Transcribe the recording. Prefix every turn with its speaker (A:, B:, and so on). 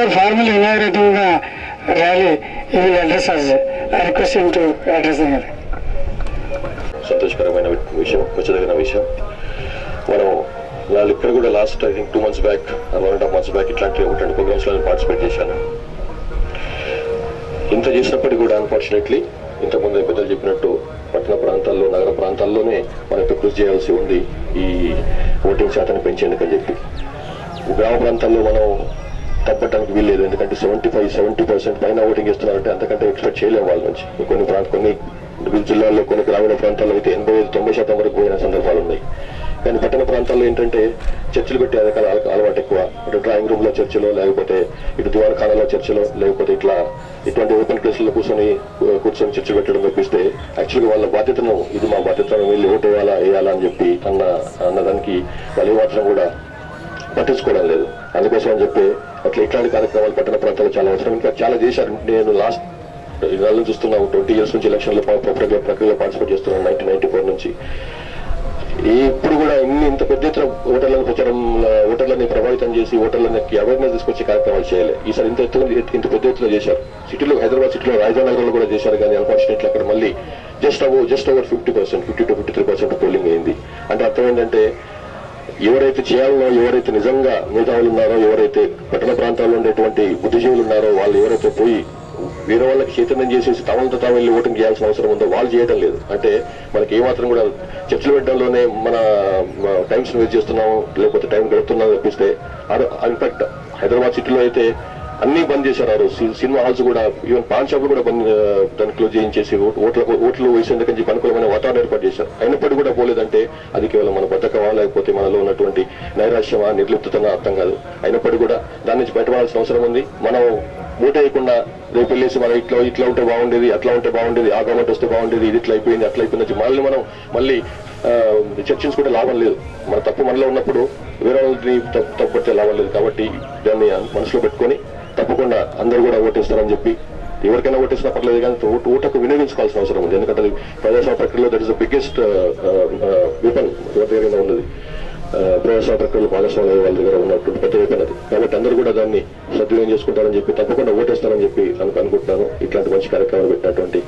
A: before formally inaugurating the rally, he will address us. I request him to address the rally.
B: సంతోషకరమైన విషయం, మెచ్చదగిన విషయం. మనం వాళ్ళు ఇక్కడ కూడా last I think 2 months back 1.5 months back ఇట్లాంటి ఒకటి ప్రోగ్రామ్స్లో పార్టిసిపేట్ చేశాను. ఇంత చేసినప్పటికీ కూడా అన్ఫార్చునేట్లీ ఇంతకుముందు పెద్దలు చెప్పినట్టు పట్టణ ప్రాంతాల్లో, నగర ప్రాంతాల్లోనే మనం కృషి చేయాల్సి ఉంది ఈ ఓటింగ్ శాతాన్ని పెంచేందుకని చెప్పి. గ్రామ ప్రాంతాల్లో మనం తప్పడానికి వీల్లేదు, ఎందుకంటే 75-70% పైన ఓటింగ్ చేస్తున్నారంటే అంతకంటే ఎక్స్పెక్ట్ చేయలేము వాళ్ళ నుంచి. కొన్ని జిల్లాల్లో, కొన్ని గ్రామీణ ప్రాంతాల్లో అయితే 85-90% వరకు పోయిన సందర్భాలు ఉన్నాయి. కానీ పట్టణ ప్రాంతాల్లో ఏంటంటే చర్చలు పెట్టే అలవాటు ఎక్కువ. ఇటు డ్రాయింగ్ రూమ్లో చర్చలో, లేకపోతే ఇటు దివాణఖానాలో చర్చలో, లేకపోతే ఇటువంటి ఓపెన్ ప్లేస్లో కూర్చొని చర్చ పెట్టడం తప్పిస్తే యాక్చువల్గా వాళ్ళ బాధ్యతను, ఇది మా బాధ్యతను వీళ్ళు ఓటు వేయాలా అని చెప్పి అన్నదానికి వాళ్ళు ఏమాత్రం కూడా పట్టించుకోవడం లేదు. అందుకోసం అని చెప్పి ఇట్లాంటి కార్యక్రమాలు పట్టణ ప్రాంతాల్లో చాలా అవసరం. ఇంకా చాలా చేశారు. నేను లాస్ట్ ఇన్నాళ్ళు చూస్తున్నాము, 20 years నుంచి ఎలక్షన్లో ప్రక్రియలో పార్టిసిపేట్ చేస్తున్నాను 1994 నుంచి. ఇప్పుడు కూడా ఇంత పెద్ద ఎత్తున ఓటర్లని ప్రభావితం చేసి ఓటర్లకి అవేర్నెస్ తీసుకొచ్చే కార్యక్రమాలు చేయలేదు. ఈసారి ఇంత పెద్ద ఎత్తున చేశారు. సిటీలో, హైదరాబాద్ సిటీలో, రాజధాని నగరంలో కూడా చేశారు. కానీ అన్ఫార్చునేట్లీ అక్కడ మళ్ళీ జస్ట్ ఓవర్ 50%, 50-53% పోలింగ్ అయింది. అంటే అర్థం ఏంటంటే ఎవరైతే చేయాలనో, ఎవరైతే నిజంగా మేధావులు ఉన్నారో, ఎవరైతే పట్టణ ప్రాంతాల్లో ఉండేటువంటి బుద్ధిజీవులు ఉన్నారో, వాళ్ళు ఎవరైతే పోయి వేరే వాళ్ళకి చైతన్యం చేసేసి తమతో తాము వెళ్ళి ఓటింగ్ చేయాల్సిన అవసరం ఉందో వాళ్ళు చేయడం లేదు. అంటే మనకి ఏమాత్రం కూడా చర్చలు పెట్టడంలోనే మన టైమ్స్ వేస్ట్ చేస్తున్నాము, లేకపోతే టైం గడుపుతున్నాము తప్పిస్తే. ఇన్ఫాక్ట్ హైదరాబాద్ సిటీలో అయితే అన్ని బంద్ చేశారు. ఆ రోజు సినిమా హాల్స్ కూడా, ఈవెన్ పాన్ షాప్లు కూడా దాన్ని క్లోజ్ చేయించేసి ఓట్లు వేసేందుకని అనుకూలమైన వాతావరణం ఏర్పాటు చేశారు. అయినప్పటికీ కూడా పోలేదంటే అది కేవలం మన బద్ధకమా, లేకపోతే మనలో ఉన్నటువంటి నైరాశ్యమా, నిర్లిప్తతనా అర్థం కాదు. అయినప్పటికీ కూడా దాని నుంచి బయటపడాల్సిన అవసరం ఉంది. మనం ఓటు వేయకుండా రేపు వెళ్ళేసి మనం ఇట్లా ఉంటే బాగుండేది, అట్లా ఉంటే బాగుండేది, ఆ గవర్నమెంట్ వస్తే బాగుండేది, ఇది ఇట్లా అయిపోయింది, అట్లా అయిపోయింది మనం మళ్ళీ చర్చించుకుంటే లాభం లేదు. మన తప్పు మనలో ఉన్నప్పుడు వేరే వాళ్ళని తప్పుపడితే లాభం లేదు. కాబట్టి దాన్ని మనసులో పెట్టుకొని తప్పకుండా అందరూ కూడా ఓటేస్తారని చెప్పి, ఎవరికైనా ఓటేసినా పర్లేదు కానీ ఓటుకు వినియోగించుకోవాల్సిన అవసరం ఉంది. ఎందుకంటే అది ప్రజాస్వామ్య ప్రక్రియలో that is the biggest weapon ఎవరి దగ్గర ఉన్నది. ప్రజాస్వామ్య ప్రక్రియలో భాగస్వామ్య వాళ్ళ దగ్గర ఉన్నటువంటి పెద్ద వెపన్ అది. కాబట్టి అందరూ కూడా దాన్ని సద్వినియోగం చేసుకుంటారని చెప్పి, తప్పకుండా ఓటేస్తారని చెప్పి అనుకుంటున్నాను. ఇట్లాంటి మంచి కార్యక్రమాలు పెట్టినటువంటి